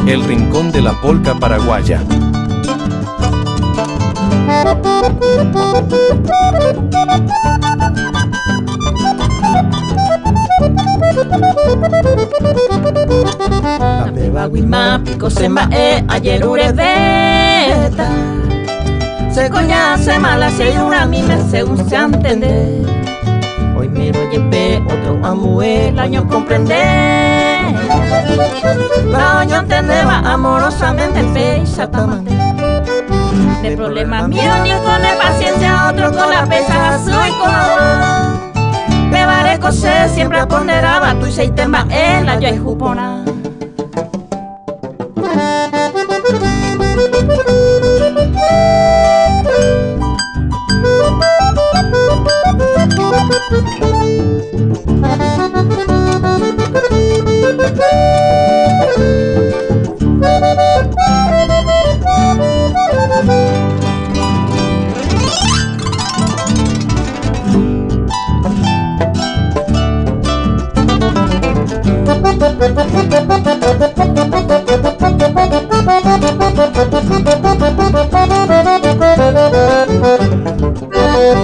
El rincón de la polca paraguaya. La beba guima pico semba ayer urebeta. Se coña se mala se una mime según se entender. Hoy miro yepe otro amue el año comprender. La año entendeba amorosamente el peixa tamante. De problema mío ni con la paciencia otro con la pesa soy con agua. Bebare cose siempre ponderaba tu y se temba en la yo y jupona.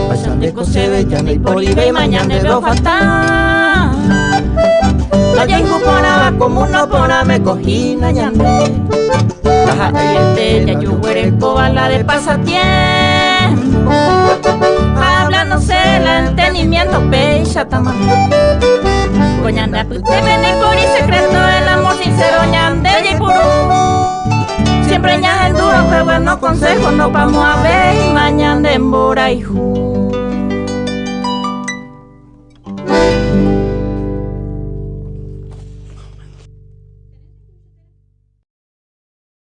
Pasande cose bella y polive y mañana veo fatal. La yengu ponaba como una pona me cogí na yande. Caja de ya yo huere el cobala de pasatiempo. Hablándose el entendimiento peixa tamante. Coñanda te ven y por y secreto el amor sincero ñande y puro. Siempre ña el duro fue bueno consejo no vamos a ver y mañana en Bora y Ju.